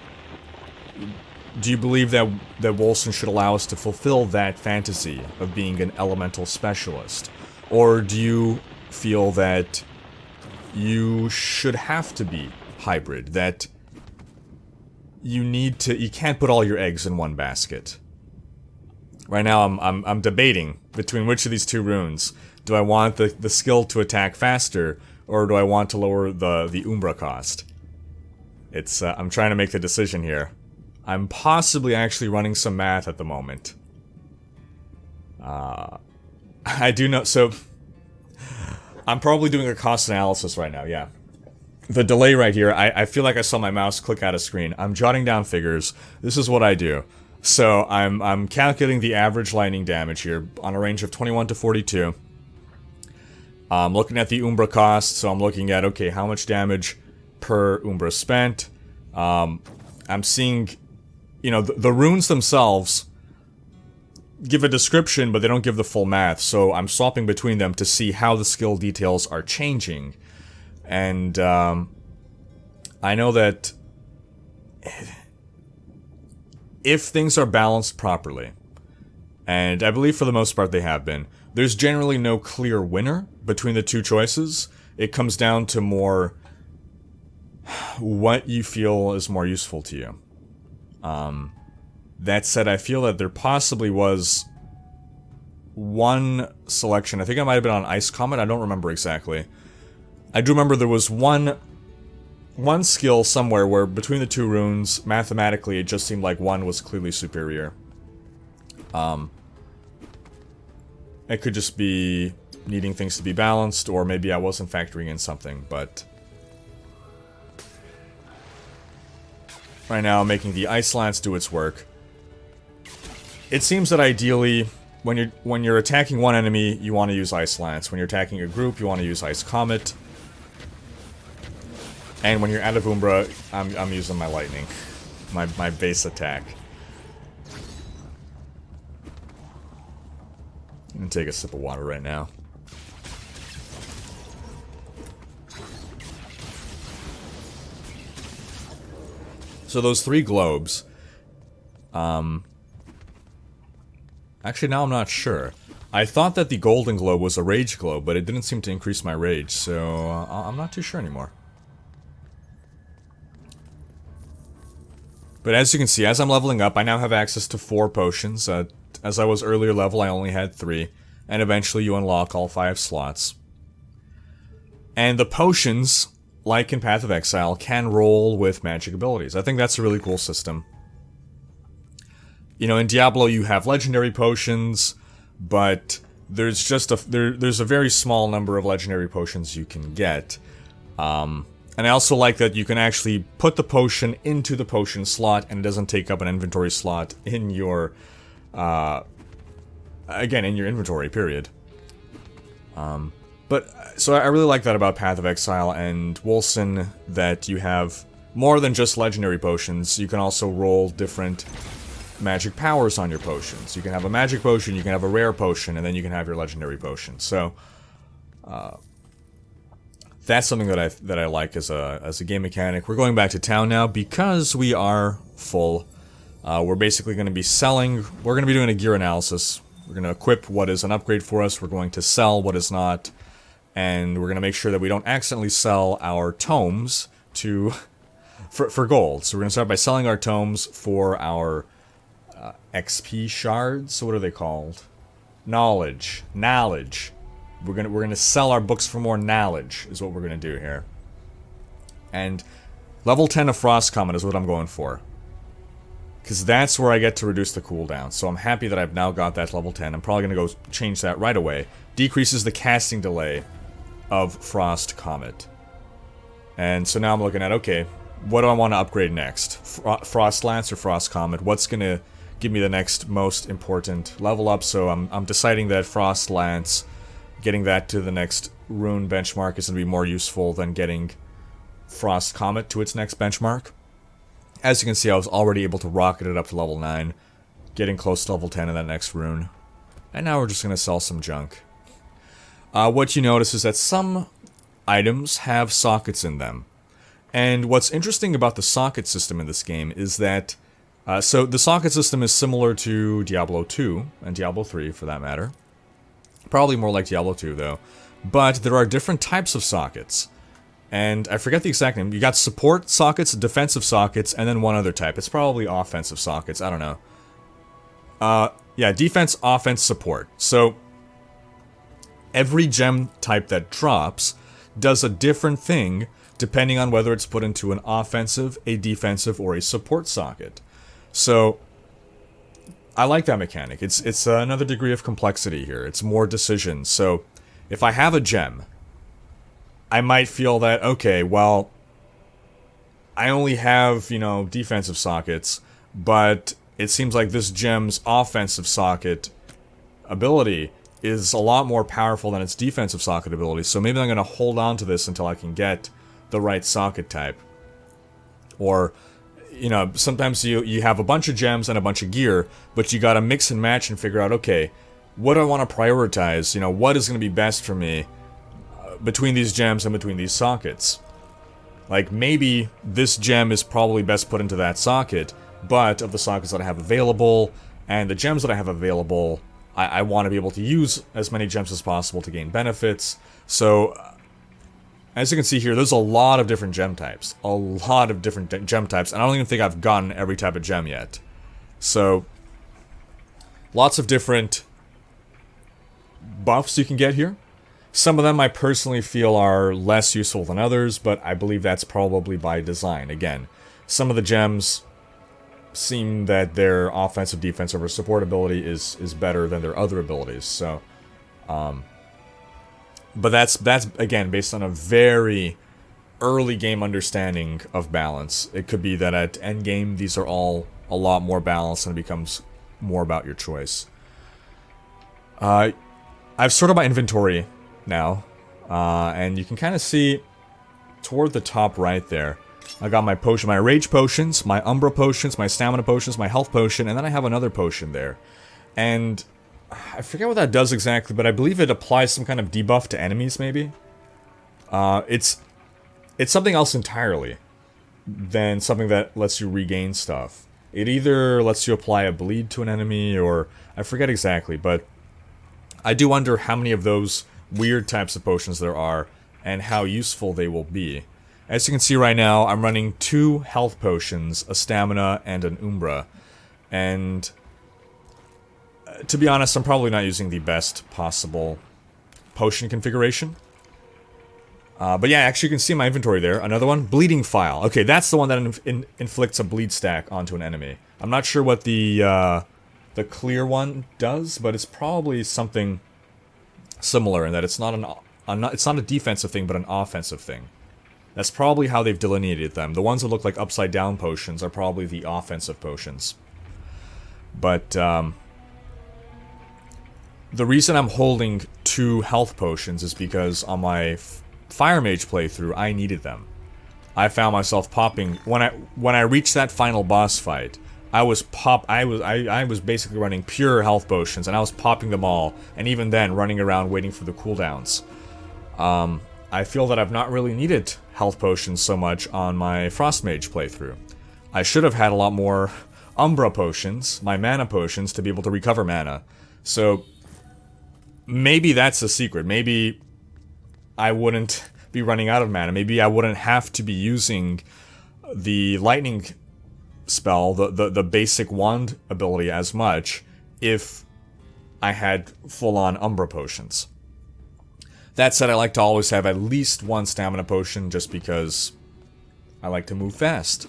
Do you believe that Wolcen should allow us to fulfill that fantasy of being an elemental specialist? Or do you feel that you should have to be hybrid, that you can't put all your eggs in one basket? Right now I'm debating between which of these two runes. Do I want the skill to attack faster, or do I want to lower the Umbra cost? It's I'm trying to make the decision here. I'm possibly actually running some math at the moment. I do know, so I'm probably doing a cost analysis right now, yeah. The delay right here, I feel like I saw my mouse click out of screen. I'm jotting down figures. This is what I do. So I'm calculating the average lightning damage here on a range of 21 to 42. I'm looking at the Umbra cost, so I'm looking at, okay, how much damage per Umbra spent. I'm seeing, you know, the runes themselves give a description, but they don't give the full math, so I'm swapping between them to see how the skill details are changing. And I know that if things are balanced properly, and I believe for the most part they have been, there's generally no clear winner between the two choices. It comes down to more what you feel is more useful to you. That said, I feel that there possibly was one selection, I think I might have been on Ice Comet, I don't remember exactly. I do remember there was one skill somewhere where between the two runes, mathematically, it just seemed like one was clearly superior. It could just be needing things to be balanced, or maybe I wasn't factoring in something, but right now I'm making the Ice Lance do its work. It seems that ideally, when you're attacking one enemy, you want to use Ice Lance. When you're attacking a group, you want to use Ice Comet. And when you're out of Umbra, I'm using my Lightning. My base attack. I'm gonna take a sip of water right now. So those 3 globes... Actually, now I'm not sure. I thought that the golden globe was a rage globe, but it didn't seem to increase my rage, so I'm not too sure anymore. But as you can see, as I'm leveling up, I now have access to 4 potions. As I was earlier level, I only had 3, and eventually you unlock all 5 slots. And the potions, like in Path of Exile, can roll with magic abilities. I think that's a really cool system. You know, in Diablo you have legendary potions, but there's just there's a very small number of legendary potions you can get. And I also like that you can actually put the potion into the potion slot and it doesn't take up an inventory slot in your, again, in your inventory, period. So I really like that about Path of Exile and Wolcen, that you have more than just legendary potions. You can also roll different magic powers on your potions. You can have a magic potion, you can have a rare potion, and then you can have your legendary potion. So, that's something that I like as a game mechanic. We're going back to town now because we are full. We're basically going to be selling. We're going to be doing a gear analysis. We're going to equip what is an upgrade for us. We're going to sell what is not. And we're going to make sure that we don't accidentally sell our tomes for gold. So we're going to start by selling our tomes for our XP shards. So what are they called? Knowledge. We're gonna sell our books for more knowledge, is what we're gonna do here. And level 10 of Frost Comet is what I'm going for, because that's where I get to reduce the cooldown. So I'm happy that I've now got that level 10. I'm probably gonna go change that right away. Decreases the casting delay of Frost Comet. And so now I'm looking at, okay, what do I want to upgrade next? Frost Lance or Frost Comet? What's gonna give me the next most important level up? So I'm deciding that Frost Lance, getting that to the next rune benchmark, is going to be more useful than getting Frost Comet to its next benchmark. As you can see, I was already able to rocket it up to level 9, getting close to level 10 in that next rune. And now we're just going to sell some junk. What you notice is that some items have sockets in them. And what's interesting about the socket system in this game is that so the socket system is similar to Diablo 2 and Diablo 3 for that matter. Probably more like Diablo 2 though. But there are different types of sockets. And I forget the exact name. You got support sockets, defensive sockets, and then one other type. It's probably offensive sockets. I don't know. Yeah, defense, offense, support. So every gem type that drops does a different thing depending on whether it's put into an offensive, a defensive, or a support socket. So I like that mechanic. It's another degree of complexity here. It's more decisions. So if I have a gem, I might feel that, okay, well, I only have, you know, defensive sockets, but it seems like this gem's offensive socket ability is a lot more powerful than its defensive socket ability, so maybe I'm going to hold on to this until I can get the right socket type. Or, you know, sometimes you have a bunch of gems and a bunch of gear, but you gotta mix and match and figure out, okay, what do I want to prioritize? You know, what is going to be best for me between these gems and between these sockets? Like, maybe this gem is probably best put into that socket, but of the sockets that I have available, and the gems that I have available, I want to be able to use as many gems as possible to gain benefits. So, as you can see here, there's a lot of different gem types. A lot of different gem types, and I don't even think I've gotten every type of gem yet. So, lots of different buffs you can get here. Some of them I personally feel are less useful than others, but I believe that's probably by design. Again, some of the gems seem that their offensive, defensive, or support ability is better than their other abilities. So, but that's again based on a very early game understanding of balance. It could be that at end game these are all a lot more balanced and it becomes more about your choice. I've sorted my inventory now, and you can kind of see toward the top right there. I got my potion, my rage potions, my umbra potions, my stamina potions, my health potion, and then I have another potion there. And I forget what that does exactly, but I believe it applies some kind of debuff to enemies, maybe? It's something else entirely. than something that lets you regain stuff. It either lets you apply a bleed to an enemy, or I forget exactly, but I do wonder how many of those weird types of potions there are and how useful they will be. As you can see right now, I'm running 2 health potions, a stamina, and an umbra. And to be honest, I'm probably not using the best possible potion configuration. But yeah, actually you can see my inventory there. Another one, Bleeding File. Okay, that's the one that inflicts a bleed stack onto an enemy. I'm not sure what the clear one does, but it's probably something similar in that it's not it's not a defensive thing, but an offensive thing. That's probably how they've delineated them. The ones that look like upside down potions are probably the offensive potions. But the reason I'm holding 2 health potions is because on my Fire Mage playthrough, I needed them. I found myself popping when I reached that final boss fight. I was basically running pure health potions, and I was popping them all, and even then running around waiting for the cooldowns. I feel that I've not really needed health potions so much on my Frost Mage playthrough. I should have had a lot more Umbra potions, my mana potions, to be able to recover mana. So maybe that's the secret. Maybe I wouldn't be running out of mana. Maybe I wouldn't have to be using the lightning spell, the basic wand ability as much if I had full-on Umbra potions. That said, I like to always have at least 1 stamina potion just because I like to move fast.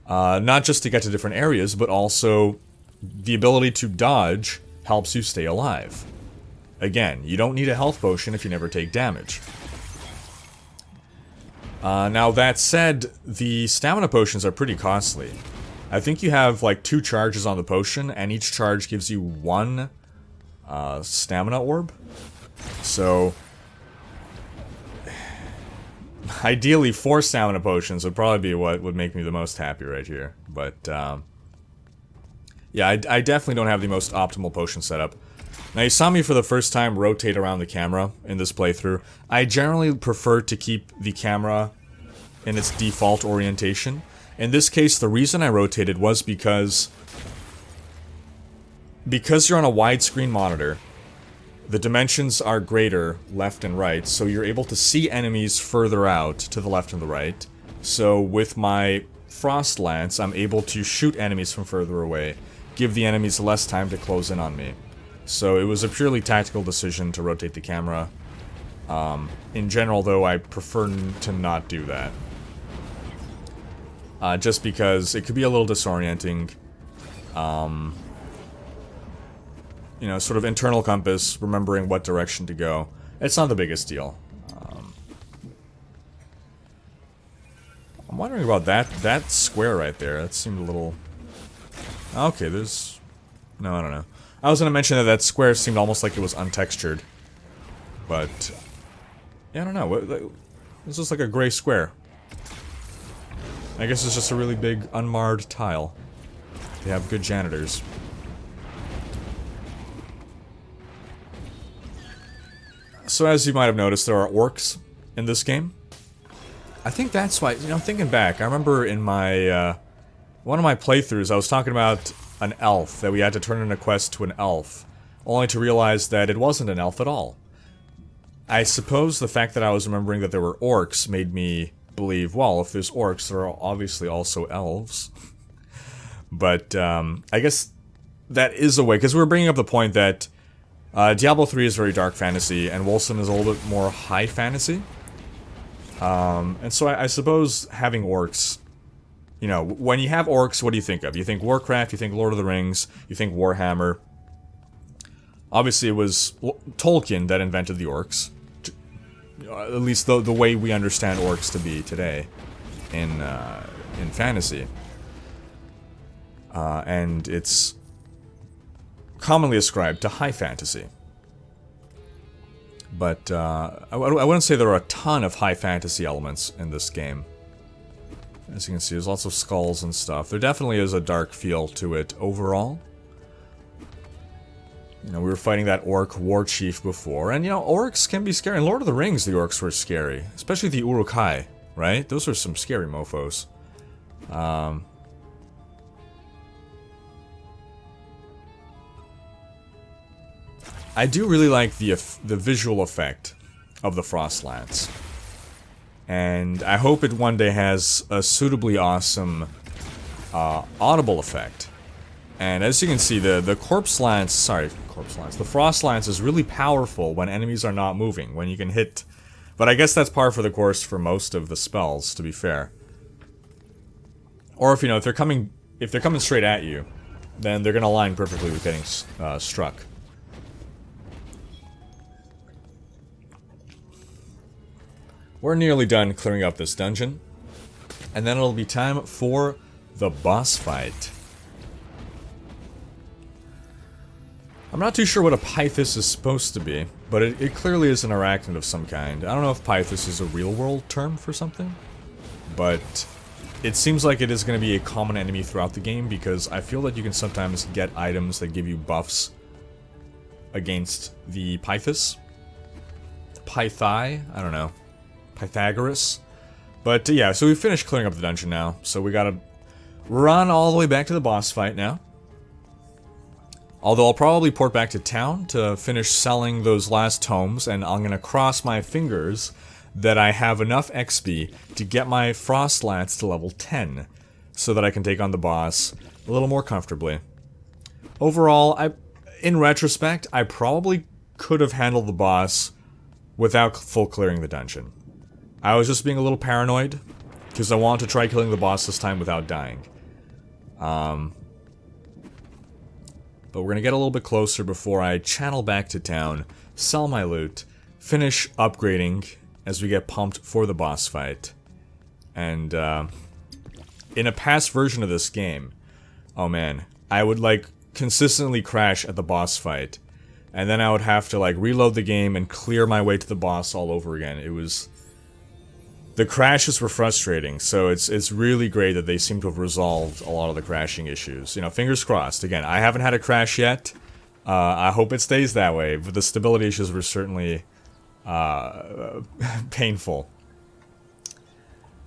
Not just to get to different areas, but also the ability to dodge helps you stay alive. Again, you don't need a health potion if you never take damage. Now that said, the stamina potions are pretty costly. I think you have like 2 charges on the potion, and each charge gives you 1 stamina orb. So ideally 4 stamina potions would probably be what would make me the most happy right here. But yeah, I definitely don't have the most optimal potion setup. Now you saw me for the first time rotate around the camera in this playthrough. I generally prefer to keep the camera in its default orientation. In this case, the reason I rotated was because you're on a widescreen monitor, the dimensions are greater left and right, so you're able to see enemies further out to the left and the right. So with my Frost Lance, I'm able to shoot enemies from further away, give the enemies less time to close in on me. So it was a purely tactical decision to rotate the camera. In general, though, I prefer to not do that. Just because it could be a little disorienting. You know, sort of internal compass, remembering what direction to go. It's not the biggest deal. I'm wondering about that square right there. That seemed a little... Okay, there's... No, I don't know. I was going to mention that square seemed almost like it was untextured. But... Yeah, I don't know. It's just like a gray square. I guess it's just a really big, unmarred tile. They have good janitors. So as you might have noticed, there are orcs in this game. I think that's why, you know, thinking back, I remember in my, one of my playthroughs, I was talking about an elf, that we had to turn in a quest to an elf, only to realize that it wasn't an elf at all. I suppose the fact that I was remembering that there were orcs made me believe, well, if there's orcs, there are obviously also elves. But, I guess that is a way, because we were bringing up the point that Diablo 3 is very dark fantasy, and Wolcen is a little bit more high fantasy. And so I suppose having orcs, you know, when you have orcs, what do you think of? You think Warcraft, you think Lord of the Rings, you think Warhammer. Obviously it was Tolkien that invented the orcs. At least the way we understand orcs to be today in fantasy. And it's commonly ascribed to high fantasy. But I wouldn't say there are a ton of high fantasy elements in this game. As you can see, there's lots of skulls and stuff. There definitely is a dark feel to it overall. You know, we were fighting that orc war chief before, and you know, orcs can be scary. In Lord of the Rings, the orcs were scary. Especially the Uruk-hai, right? Those are some scary mofos. I do really like the visual effect of the Frost Lance. And I hope it one day has a suitably awesome audible effect. And as you can see, the the Frost Lance is really powerful when enemies are not moving, when you can hit. But I guess that's par for the course for most of the spells, to be fair. Or if if they're coming straight at you, then they're gonna align perfectly with getting struck. We're nearly done clearing up this dungeon, and then it'll be time for the boss fight. I'm not too sure what a Pythos is supposed to be, but it clearly is an arachnid of some kind. I don't know if Pythos is a real-world term for something, but it seems like it is going to be a common enemy throughout the game, because I feel that you can sometimes get items that give you buffs against the Pythos. Pythai? I don't know. Pythagoras. But yeah, so we finished clearing up the dungeon now, so we gotta run all the way back to the boss fight now. Although I'll probably port back to town to finish selling those last tomes, and I'm gonna cross my fingers that I have enough XP to get my Frost Lance to level 10, so that I can take on the boss a little more comfortably. Overall, in retrospect, I probably could have handled the boss without full clearing the dungeon. I was just being a little paranoid, because I wanted to try killing the boss this time without dying. But we're gonna get a little bit closer before I channel back to town, sell my loot, finish upgrading as we get pumped for the boss fight. And, in a past version of this game, oh man, I would, like, consistently crash at the boss fight. And then I would have to, like, reload the game and clear my way to the boss all over again. It was... The crashes were frustrating, so it's really great that they seem to have resolved a lot of the crashing issues. You know, fingers crossed. Again, I haven't had a crash yet. I hope it stays that way, but the stability issues were certainly painful.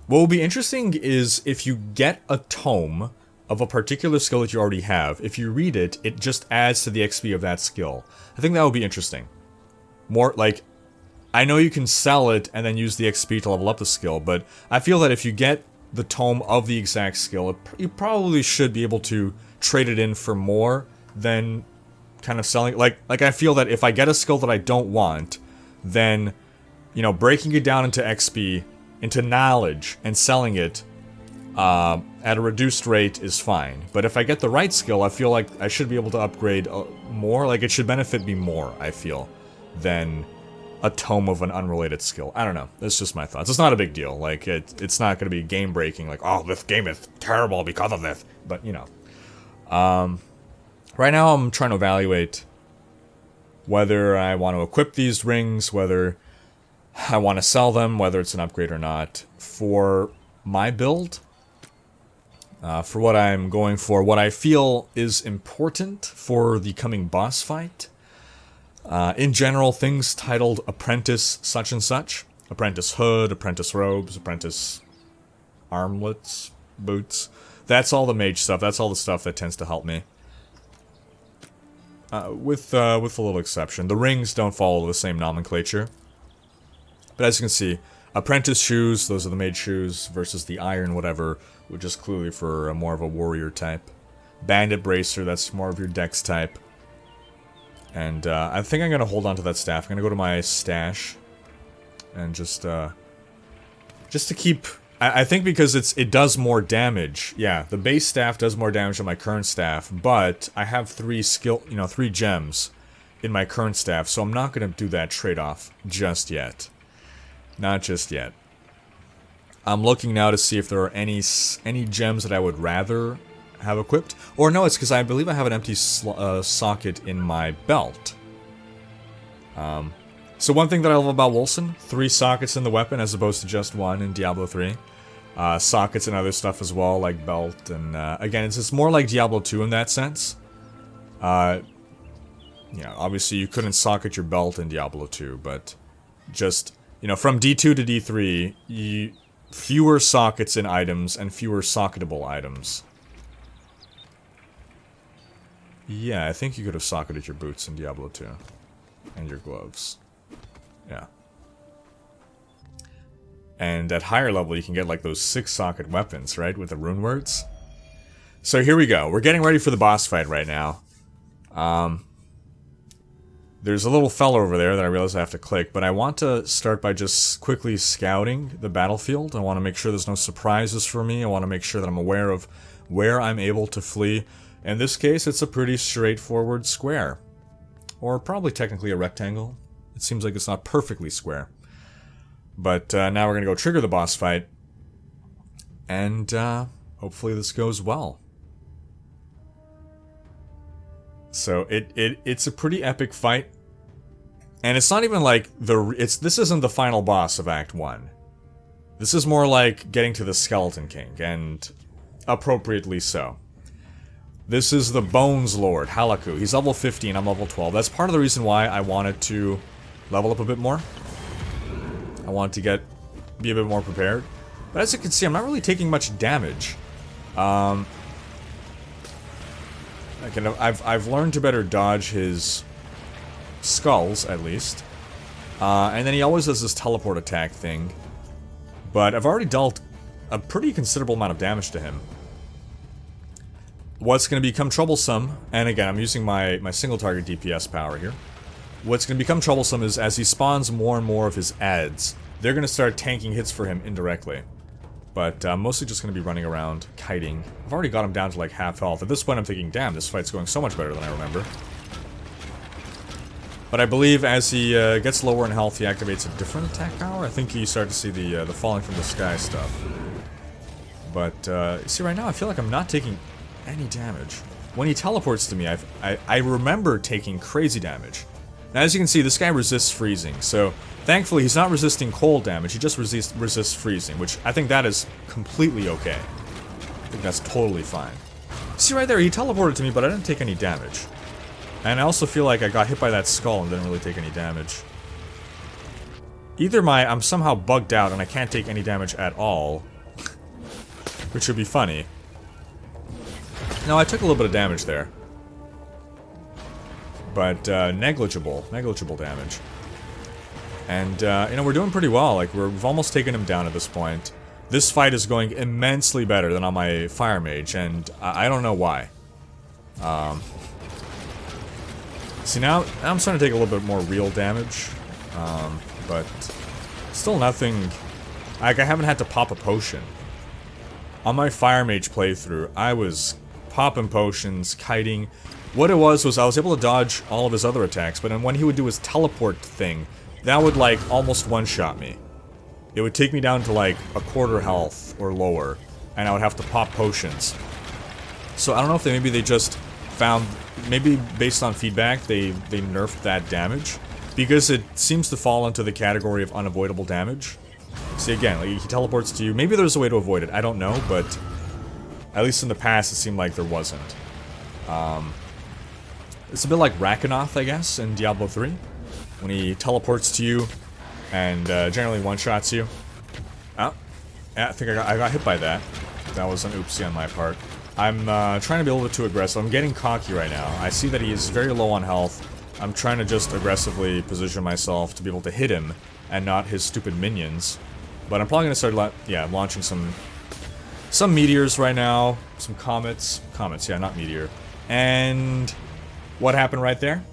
What will be interesting is if you get a tome of a particular skill that you already have, if you read it, it just adds to the XP of that skill. I think that would be interesting. More, like... I know you can sell it and then use the XP to level up the skill, but I feel that if you get the tome of the exact skill, you probably should be able to trade it in for more than kind of selling. Like I feel that if I get a skill that I don't want, then, you know, breaking it down into XP, into knowledge, and selling it at a reduced rate is fine. But if I get the right skill, I feel like I should be able to upgrade more. Like, it should benefit me more, I feel, than a tome of an unrelated skill. I don't know. That's just my thoughts. It's not a big deal. Like, it's not going to be game-breaking, like, oh, this game is terrible because of this. But, you know. Right now I'm trying to evaluate whether I want to equip these rings, whether I want to sell them, whether it's an upgrade or not. For my build, for what I'm going for, what I feel is important for the coming boss fight, in general, things titled Apprentice such and such, Apprentice Hood, Apprentice Robes, Apprentice Armlets, Boots, that's all the mage stuff, that's all the stuff that tends to help me. With a little exception. The rings don't follow the same nomenclature. But as you can see, Apprentice Shoes, those are the mage shoes, versus the Iron whatever, which is clearly for more of a warrior type. Bandit Bracer, that's more of your dex type. And I think I'm going to hold on to that staff. I'm going to go to my stash. And just to keep... I think because it does more damage. Yeah, the base staff does more damage than my current staff. But I have 3 gems in my current staff. So I'm not going to do that trade-off just yet. Not just yet. I'm looking now to see if there are any gems that I would rather have equipped. Or no, it's because I believe I have an empty socket in my belt. So one thing that I love about Wolcen, 3 sockets in the weapon as opposed to just 1 in Diablo 3. Sockets and other stuff as well, like belt, and again, it's just more like Diablo 2 in that sense. Yeah, obviously you couldn't socket your belt in Diablo 2, but just, you know, from D2 to D3, fewer sockets in items and fewer socketable items. Yeah, I think you could have socketed your boots in Diablo 2. And your gloves. Yeah. And at higher level, you can get like those 6-socket weapons, right? With the rune words. So here we go. We're getting ready for the boss fight right now. There's a little fella over there that I realize I have to click, but I want to start by just quickly scouting the battlefield. I want to make sure there's no surprises for me. I want to make sure that I'm aware of where I'm able to flee. In this case, it's a pretty straightforward square. Or probably technically a rectangle. It seems like it's not perfectly square. But now we're going to go trigger the boss fight. And hopefully this goes well. So it's a pretty epic fight. And it's not even like this isn't the final boss of Act 1. This is more like getting to the Skeleton King, and appropriately so. This is the Bones Lord, Halaku. He's level 15, I'm level 12. That's part of the reason why I wanted to level up a bit more. I wanted to be a bit more prepared. But as you can see, I'm not really taking much damage. I've learned to better dodge his skulls, at least. And then he always does this teleport attack thing. But I've already dealt a pretty considerable amount of damage to him. What's going to become troublesome, and again, I'm using my single target DPS power here. What's going to become troublesome is as he spawns more and more of his adds, they're going to start tanking hits for him indirectly. But I'm mostly just going to be running around, kiting. I've already got him down to like half health. At this point I'm thinking, damn, this fight's going so much better than I remember. But I believe as he gets lower in health, he activates a different attack power. I think you start to see the falling from the sky stuff. But, see right now I feel like I'm not taking any damage. When he teleports to me, I remember taking crazy damage. Now as you can see, this guy resists freezing, so thankfully he's not resisting cold damage, he just resists freezing, which I think that is completely okay. I think that's totally fine. See right there, he teleported to me, but I didn't take any damage. And I also feel like I got hit by that skull and didn't really take any damage. Either I'm somehow bugged out and I can't take any damage at all, which would be funny. No, I took a little bit of damage there. But, negligible damage. And, you know, we're doing pretty well. Like, we've almost taken him down at this point. This fight is going immensely better than on my Fire Mage, and I don't know why. See, now I'm starting to take a little bit more real damage. But still nothing... Like, I haven't had to pop a potion. On my Fire Mage playthrough, I was popping potions, kiting. What it was I was able to dodge all of his other attacks, but then when he would do his teleport thing, that would, like, almost one-shot me. It would take me down to, like, a quarter health or lower, and I would have to pop potions. So I don't know if maybe they just found... Maybe based on feedback, they nerfed that damage, because it seems to fall into the category of unavoidable damage. See, again, like, he teleports to you. Maybe there's a way to avoid it, I don't know, but at least in the past it seemed like there wasn't. It's a bit like Rakanoth, I guess, in Diablo 3, when he teleports to you and generally one-shots you. Oh, yeah, I think I got hit by that. That was an oopsie on my part. I'm trying to be a little bit too aggressive. I'm getting cocky right now. I see that he is very low on health. I'm trying to just aggressively position myself to be able to hit him and not his stupid minions. But I'm probably going to start launching some meteors right now. Some comets. Comets, yeah, not meteor. And what happened right there?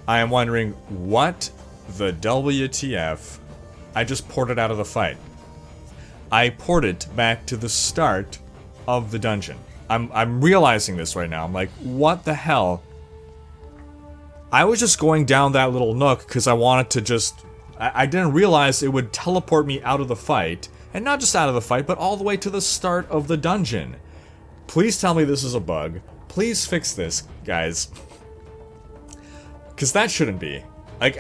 I am wondering what the WTF I just ported out of the fight. I ported back to the start of the dungeon. I'm realizing this right now. I'm like, what the hell? I was just going down that little nook because I wanted to just... I didn't realize it would teleport me out of the fight. And not just out of the fight, but all the way to the start of the dungeon. Please tell me this is a bug. Please fix this, guys. Because that shouldn't be. Like,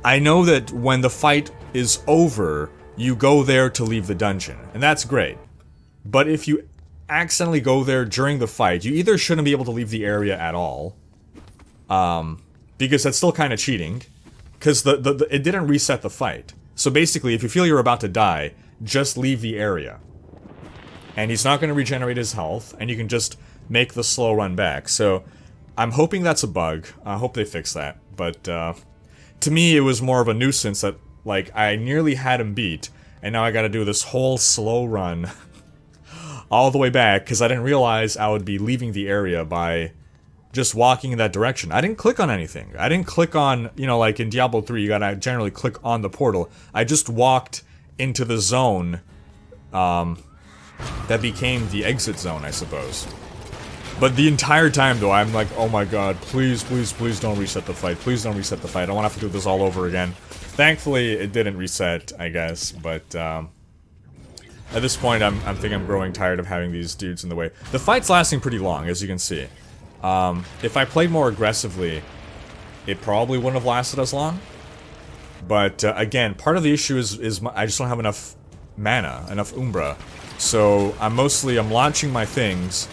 I know that when the fight is over, you go there to leave the dungeon. And that's great. But if you accidentally go there during the fight, you either shouldn't be able to leave the area at all. Because that's still kind of cheating. Because it didn't reset the fight. So basically, if you feel you're about to die, just leave the area. And he's not going to regenerate his health, and you can just make the slow run back. So I'm hoping that's a bug. I hope they fix that. But to me, it was more of a nuisance that, like, I nearly had him beat, and now I gotta do this whole slow run all the way back, because I didn't realize I would be leaving the area by just walking in that direction. I didn't click on anything. I didn't click on, you know, like in Diablo 3, you gotta generally click on the portal. I just walked into the zone that became the exit zone, I suppose. But the entire time, though, I'm like, oh my god, please, please, please don't reset the fight. Please don't reset the fight. I don't want to have to do this all over again. Thankfully, it didn't reset, I guess, but at this point, I'm thinking I'm growing tired of having these dudes in the way. The fight's lasting pretty long, as you can see. If I played more aggressively, it probably wouldn't have lasted as long. But again, part of the issue is I just don't have enough mana, enough Umbra. So I'm launching my things,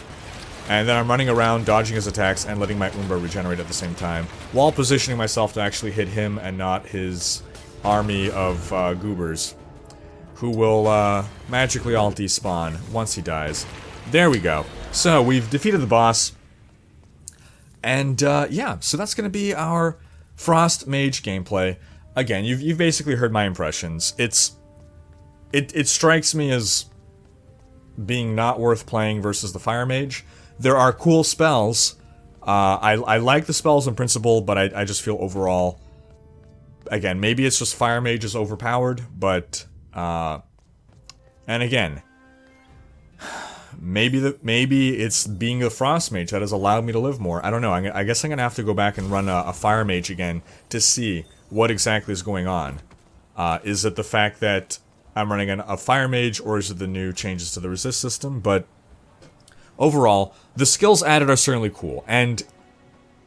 and then I'm running around, dodging his attacks, and letting my Umbra regenerate at the same time, while positioning myself to actually hit him and not his army of goobers, who will magically all despawn once he dies. There we go. So we've defeated the boss, and yeah, so that's going to be our Frost Mage gameplay. Again, you've basically heard my impressions. It strikes me as being not worth playing versus the Fire Mage. There are cool spells. I like the spells in principle, but I just feel overall, again, maybe it's just Fire Mage is overpowered, but and again, maybe it's being a Frost Mage that has allowed me to live more. I don't know. I guess I'm gonna have to go back and run a Fire Mage again to see what exactly is going on. Is it the fact that I'm running a Fire Mage, or is it the new changes to the resist system? But overall, the skills added are certainly cool, and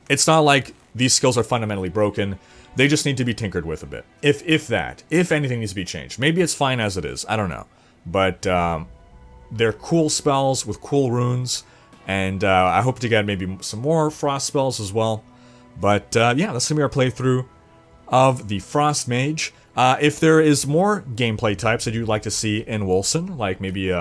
it's not like these skills are fundamentally broken. They just need to be tinkered with a bit. If anything needs to be changed. Maybe it's fine as it is, I don't know. But they're cool spells with cool runes, and I hope to get maybe some more Frost spells as well. But yeah, that's going to be our playthrough of the Frost Mage. If there is more gameplay types that you'd like to see in Wolcen, like maybe an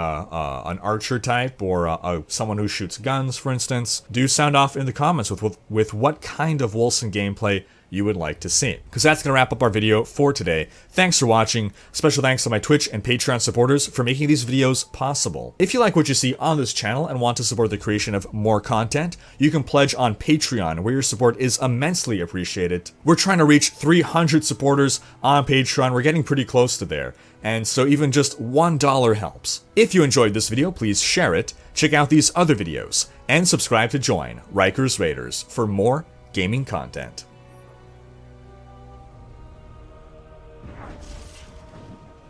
archer type or someone who shoots guns, for instance, do sound off in the comments with what kind of Wolcen gameplay you would like to see. Because that's going to wrap up our video for today. Thanks for watching. Special thanks to my Twitch and Patreon supporters for making these videos possible. If you like what you see on this channel and want to support the creation of more content, you can pledge on Patreon, where your support is immensely appreciated. We're trying to reach 300 supporters on Patreon. We're getting pretty close to there, and so even just $1 helps. If you enjoyed this video, please share it, check out these other videos, and subscribe to join Rhykker's Raiders for more gaming content.